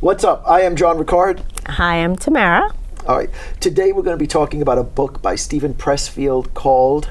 What's up? I am John Ricard. Hi, I'm Tamara. All right. Today we're going to be talking about a book by Stephen Pressfield called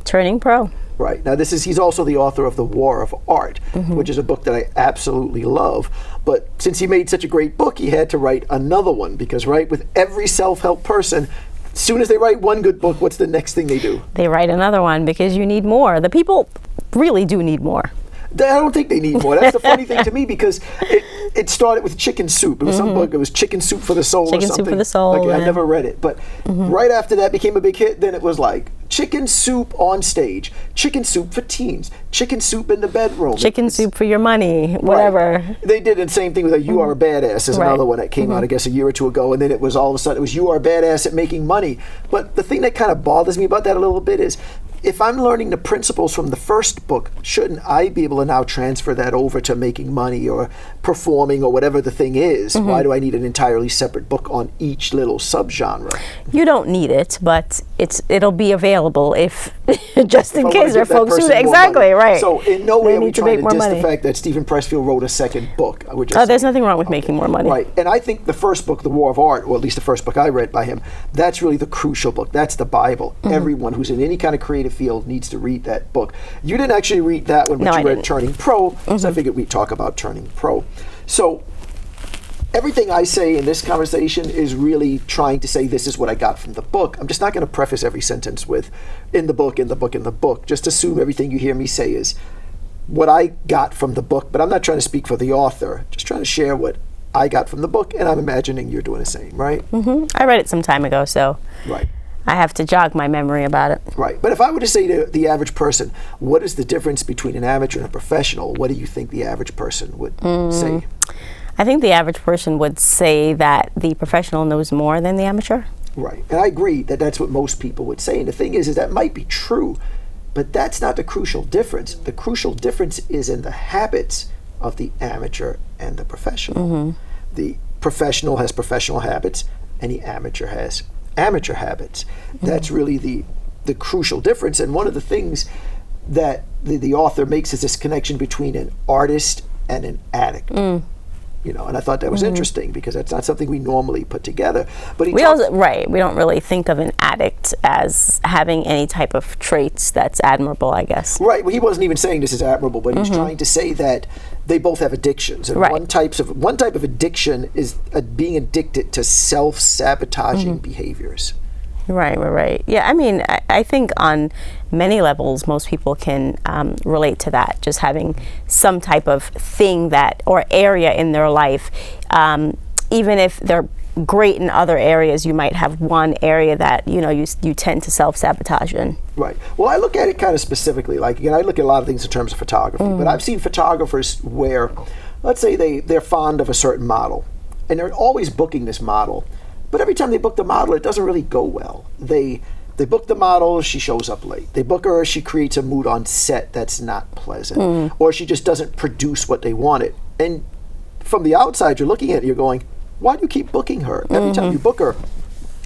Turning Pro. Right. Now he's also the author of The War of Art, which is a book that I absolutely love. But since he made such a great book, he had to write another one because, right, with every self-help person, as soon as they write one good book, what's the next thing they do? They write another one because you need more. The people really do need more. I don't think they need more. That's the funny thing to me because it started with Chicken Soup. It was some book. It was Chicken Soup for the Soul or something. Chicken Soup for the Soul. Okay, I never read it. But right after that became a big hit, then it was like Chicken Soup on stage, Chicken Soup for teens, Chicken Soup in the bedroom. Chicken Soup for your money, whatever. Right. They did the same thing with You Are a Badass is another one that came out, I guess, a year or two ago. And then it was all of a sudden, it was You Are a Badass at making money. But the thing that kind of bothers me about that a little bit is, if I'm learning the principles from the first book, shouldn't I be able to now transfer that over to making money or performing or whatever the thing is? Why do I need an entirely separate book on each little subgenre? You don't need it, but it'll be available if just in case there are folks who exactly right. So in no way are we trying to diss money. the fact that Stephen Pressfield wrote a second book. There's nothing wrong with making more money. Right, and I think the first book, The War of Art, or at least the first book I read by him, that's really the crucial book. That's the Bible. Everyone who's in any kind of creative field needs to read that book. You didn't actually read that one, but you read Turning Pro, so I figured we'd talk about Turning Pro. So everything I say in this conversation is really trying to say this is what I got from the book. I'm just not going to preface every sentence with in the book, in the book, in the book. Just assume everything you hear me say is what I got from the book, but I'm not trying to speak for the author, just trying to share what I got from the book, and I'm imagining you're doing the same, right? I read it some time ago, so right. I have to jog my memory about it. Right. But if I were to say to the average person, what is the difference between an amateur and a professional, what do you think the average person would say? I think the average person would say that the professional knows more than the amateur. Right. And I agree that that's what most people would say. And the thing is that might be true, but that's not the crucial difference. The crucial difference is in the habits of the amateur and the professional. The professional has professional habits, and the amateur has amateur habits. That's really the crucial difference. And one of the things that the author makes is this connection between an artist and an addict. You know, and I thought that was interesting because that's not something we normally put together. But we don't really think of an addict as having any type of traits that's admirable, I guess. Right. Well, he wasn't even saying this is admirable, but he's trying to say that they both have addictions, and one type of addiction is being addicted to self-sabotaging behaviors. Right. Yeah, I mean, I think on many levels, most people can relate to that, just having some type of thing or area in their life. Even if they're great in other areas, you might have one area that, you tend to self-sabotage in. Right. Well, I look at it kind of specifically. Like, again, I look at a lot of things in terms of photography, but I've seen photographers where, let's say they're fond of a certain model, and they're always booking this model. But every time they book the model, it doesn't really go well. They book the model, she shows up late. They book her, she creates a mood on set that's not pleasant. Or she just doesn't produce what they wanted. And from the outside, you're looking at it, you're going, why do you keep booking her? Every time you book her,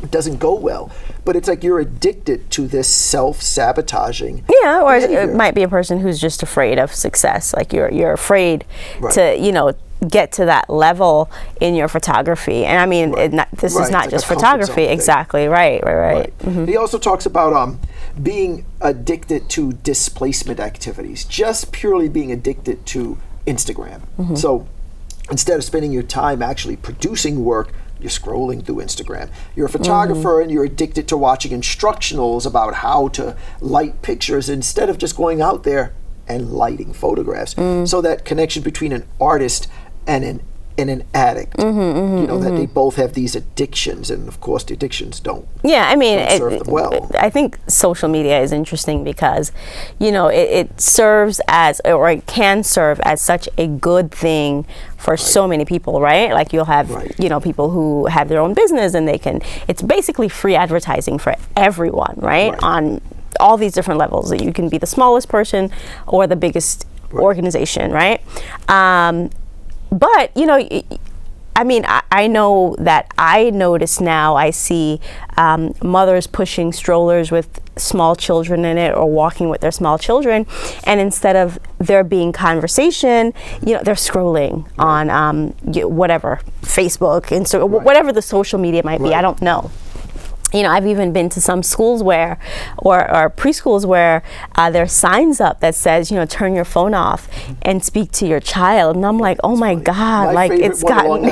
it doesn't go well. But it's like you're addicted to this self-sabotaging Yeah, or behavior. it might be a person who's just afraid of success. Like you're afraid to, get to that level in your photography. And I mean, this is not just photography. Exactly. Right. He also talks about being addicted to displacement activities, just purely being addicted to Instagram. So instead of spending your time actually producing work, you're scrolling through Instagram. You're a photographer and you're addicted to watching instructionals about how to light pictures instead of just going out there and lighting photographs. So that connection between an artist and an addict, that they both have these addictions, and of course the addictions don't serve them well. I think social media is interesting because, it serves as, or it can serve as such a good thing for so many people, right? Like you'll have, people who have their own business and it's basically free advertising for everyone, right? On all these different levels. You can be the smallest person or the biggest organization, right? But, I mean, I know that I notice now, I see mothers pushing strollers with small children in it or walking with their small children. And instead of there being conversation, they're scrolling on whatever, Facebook, Instagram, whatever the social media might be. I don't know. You know, I've even been to some schools where, or preschools where there's signs up that says, you know, turn your phone off and speak to your child. And I'm like, oh my God, like it's gotten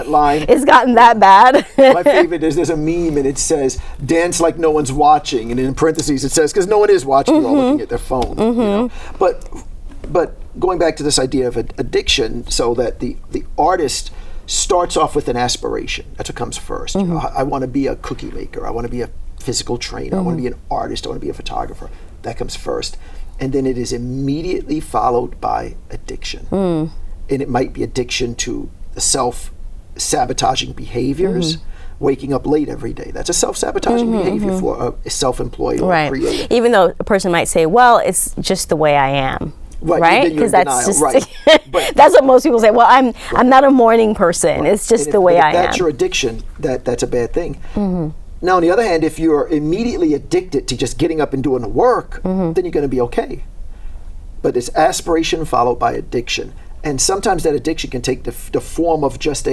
that bad. My favorite is there's a meme and it says, dance like no one's watching. And in parentheses it says, because no one is watching, they're all looking at their phone. You know? But going back to this idea of addiction, so that the artist starts off with an aspiration. That's what comes first. You know, I want to be a cookie maker. I want to be a physical trainer. I want to be an artist. I want to be a photographer. That comes first. And then it is immediately followed by addiction. And it might be addiction to the self-sabotaging behaviors. Waking up late every day. That's a self-sabotaging behavior for a self-employed or creative. Even though a person might say, well, it's just the way I am. Right, because that's just but that's what most people say. Well, I'm not a morning person. It's just the way I am. If that's your addiction, that's a bad thing. Now, on the other hand, if you're immediately addicted to just getting up and doing the work, then you're going to be okay. But it's aspiration followed by addiction, and sometimes that addiction can take the form of just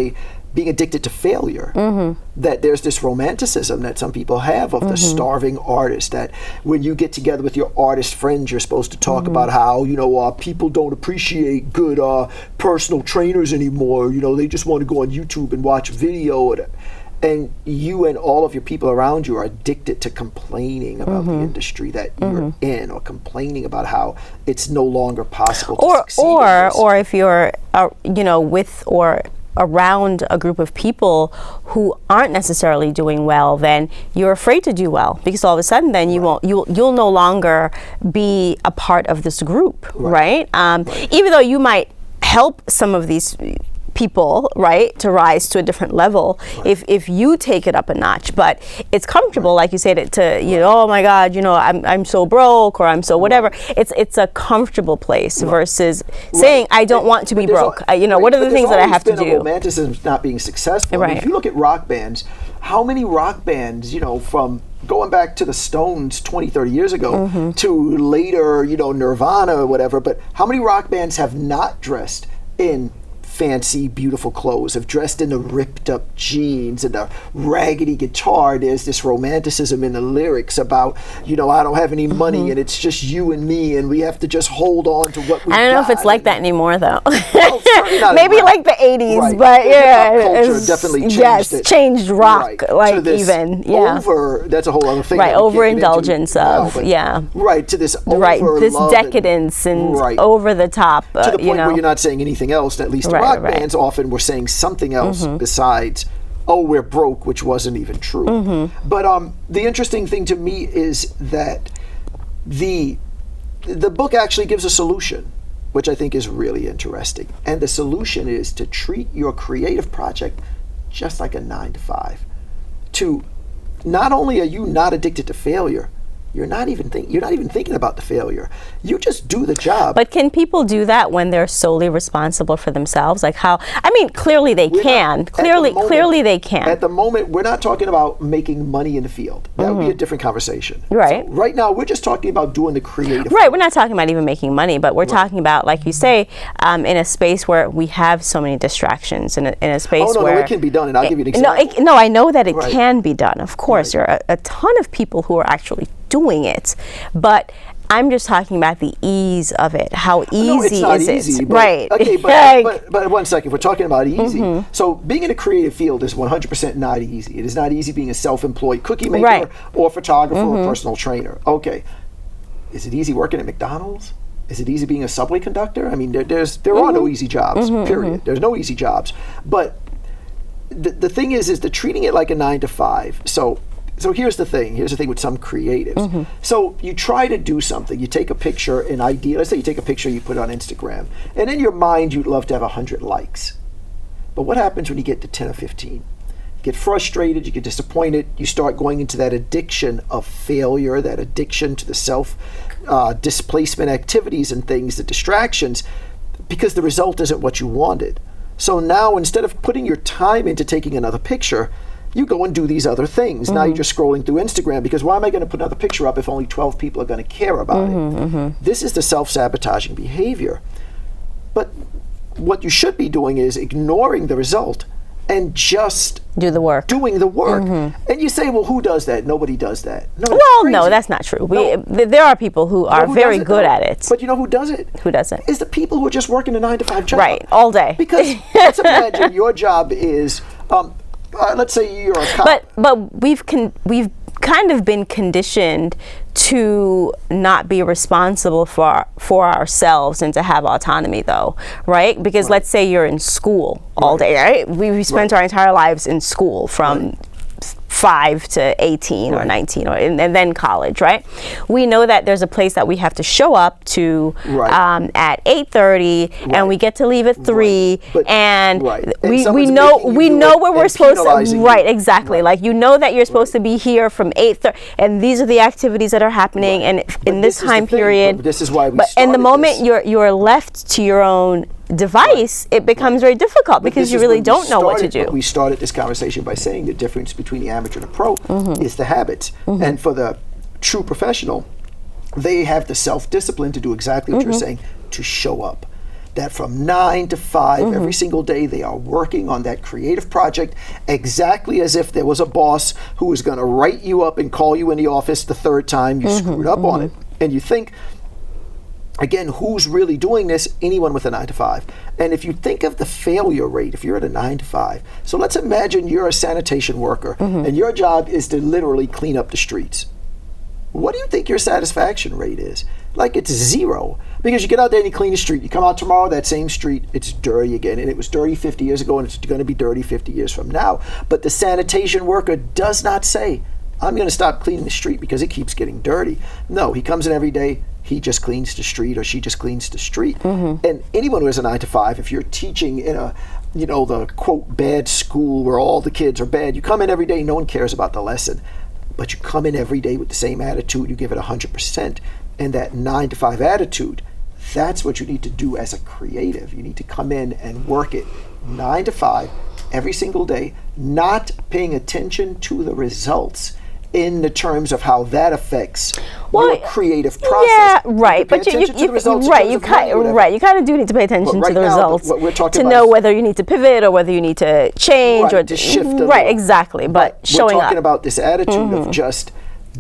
being addicted to failure. That there's this romanticism that some people have of the starving artist, that when you get together with your artist friends, you're supposed to talk about how, you know, people don't appreciate good personal trainers anymore. You know, they just want to go on YouTube and watch video. And you and all of your people around you are addicted to complaining about the industry that you're in, or complaining about how it's no longer possible to succeed in this. Or if you're, you know, with or around a group of people who aren't necessarily doing well, then you're afraid to do well, because all of a sudden then you'll no longer be a part of this group, right? Even though you might help some of these people, right, to rise to a different level if you take it up a notch. But it's comfortable, like you said, to you know, oh my God, you know, I'm so broke, or I'm so whatever. It's a comfortable place versus saying I don't want to be broke. You know, what are the things that I have to do? Romanticism not being successful. I mean, if you look at rock bands, how many rock bands, you know, from going back to the Stones 20, 30 years ago to later, you know, Nirvana or whatever, but how many rock bands have not dressed in fancy, beautiful clothes, have dressed in the ripped up jeans and the raggedy guitar? There's this romanticism in the lyrics about, you know, I don't have any money and it's just you and me and we have to just hold on to what we got. I don't know if it's like that anymore though. Well, maybe like the 80s, but yeah. Culture definitely changed it. Changed rock, like even, that's a whole other thing. Right, overindulgence of, Right, to this this decadence and over the top. To the point where you're not saying anything else, at least rock bands often were saying something else besides, oh, we're broke, which wasn't even true. But the interesting thing to me is that the book actually gives a solution, which I think is really interesting. And the solution is to treat your creative project just like a 9-to-5. To not only are you not addicted to failure, you're not even thinking about the failure. You just do the job. But can people do that when they're solely responsible for themselves? Like how? I mean, clearly they can. Clearly they can. At the moment, we're not talking about making money in the field. That would be a different conversation. Right. So right now, we're just talking about doing the creative. Right. We're not talking about even making money, but we're talking about, like you say, in a space where we have so many distractions, in a space where it can be done, and I'll give you an example. No, I know that it can be done. Of course, there are a ton of people who are actually doing it, but I'm just talking about the ease of it. How easy is it? Right. Okay, but 1 second. We're talking about easy. So being in a creative field is 100% not easy. It is not easy being a self-employed cookie maker or photographer or personal trainer. Okay. Is it easy working at McDonald's? Is it easy being a subway conductor? I mean, there are no easy jobs, period. There's no easy jobs. But the thing is that treating it like a 9-to-5. So here's the thing with some creatives. So you try to do something, you take a picture, an idea, let's say you take a picture, you put it on Instagram, and in your mind you'd love to have 100 likes. But what happens when you get to 10 or 15? You get frustrated, you get disappointed, you start going into that addiction of failure, that addiction to the self-displacement activities and things, the distractions, because the result isn't what you wanted. So now instead of putting your time into taking another picture, you go and do these other things. Now you're just scrolling through Instagram because why am I going to put another picture up if only 12 people are going to care about it? This is the self-sabotaging behavior. But what you should be doing is ignoring the result and just do the work, doing the work. And you say, well, who does that? Nobody does that. No, well, no, that's not true. There are people who are very good at it. But you know who does it? Who does it? Is the people who are just working a 9-to-5 job. Right, all day. Because let's imagine your job is, let's say you're a cop. But we've kind of been conditioned to not be responsible for ourselves and to have autonomy, though, right? Because let's say you're in school all day, right? We spent our entire lives in school from 5 to 18 or 19 and then college, right? We know that there's a place that we have to show up to at 8:30 and we get to leave at 3 and we know where we're supposed to, right, exactly. Like, you know that you're supposed to be here from 8:30 and these are the activities that are happening and in this time period. This is why we started and the moment you're left to your own device, it becomes very difficult because you really don't know what to do. We started this conversation by saying the difference between the amateur and the pro is the habits. And for the true professional, they have the self-discipline to do exactly what you're saying, to show up. That from 9 to 5 every single day, they are working on that creative project exactly as if there was a boss who was going to write you up and call you in the office the third time you screwed up on it. And you think, again, who's really doing this? Anyone with a 9 to 5. And if you think of the failure rate, if you're at a 9 to 5, so let's imagine you're a sanitation worker and your job is to literally clean up the streets. What do you think your satisfaction rate is? Like, it's 0. Because you get out there and you clean the street. You come out tomorrow, that same street, it's dirty again. And it was dirty 50 years ago and it's going to be dirty 50 years from now. But the sanitation worker does not say, I'm going to stop cleaning the street because it keeps getting dirty. No, he comes in every day. He just cleans the street, or she just cleans the street. And anyone who has a 9 to 5, if you're teaching in a, the quote bad school where all the kids are bad, you come in every day, no one cares about the lesson, but you come in every day with the same attitude, you give it 100%, and that 9 to 5 attitude, that's what you need to do as a creative. You need to come in and work it 9 to 5 every single day, not paying attention to the results in the terms of how that affects your creative process. Yeah, right. But you kind of do need to pay attention to the results to know whether you need to pivot or whether you need to change or to shift. Right, exactly. But showing up. We're talking about this attitude of just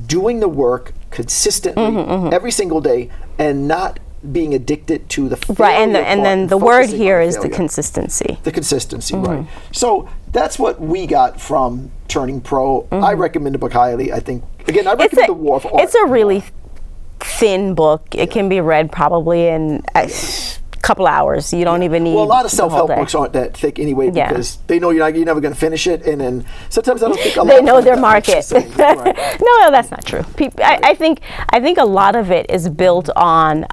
doing the work consistently every single day and not being addicted to the failure. Right, and then the word here is the consistency. The consistency, right. So that's what we got from Turning Pro. I recommend the book highly. I think, again, I recommend The War of Art. It's a really thin book. It can be read probably in a couple hours. You don't even need. Well, a lot of self-help books aren't that thick anyway because they know you're never going to finish it, and then sometimes I don't think they know their market. No, that's not true. I think a lot of it is built on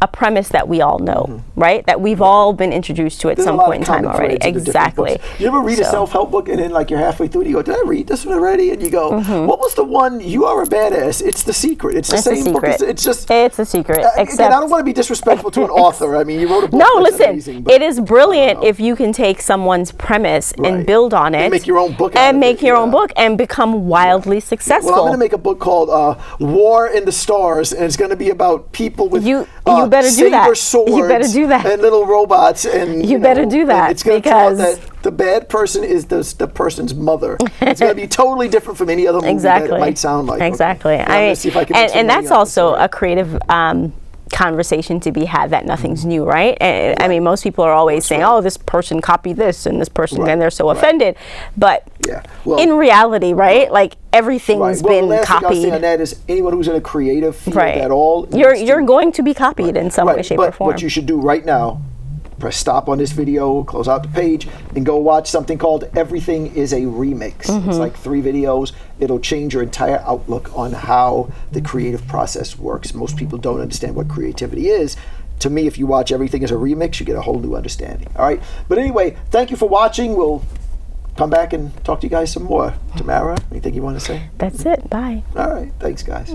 a premise that we all know, right? That we've all been introduced to at some point in time already. Exactly. You ever read a self-help book and then like you're halfway through and you go, did I read this one already? And you go, what was the one? You Are a Badass. It's The Secret. It's the same book. It's a secret. Except, again, I don't want to be disrespectful to an author. I mean, you wrote a book. No, listen, amazing, it is brilliant if you can take someone's premise and build on it. And make your own book and become wildly successful. Well, I'm going to make a book called War in the Stars, and it's going to be about people with you better do that. Swords you better do that. And little robots, and you better do that. It's going to tell that the bad person is the person's mother. It's going to be totally different from any other movie that it might sound like. Exactly. Okay. And that's also a creative conversation to be had, that nothing's new, right? And I mean, most people are always saying, oh, this person copied this and this person, and they're so offended. But in reality, right, like everything's been copied. The last thing I'll say on that is anyone who's in a creative field at all, you're going to be copied in some way, shape, or form. What you should do right now, press stop on this video, close out the page, and go watch something called Everything is a Remix. It's like 3 videos. It'll change your entire outlook on how the creative process works. Most people don't understand what creativity is. To me, if you watch Everything is a Remix, you get a whole new understanding. All right? But anyway, thank you for watching. We'll come back and talk to you guys some more. Tamara, anything you want to say? That's it. Bye. All right. Thanks, guys.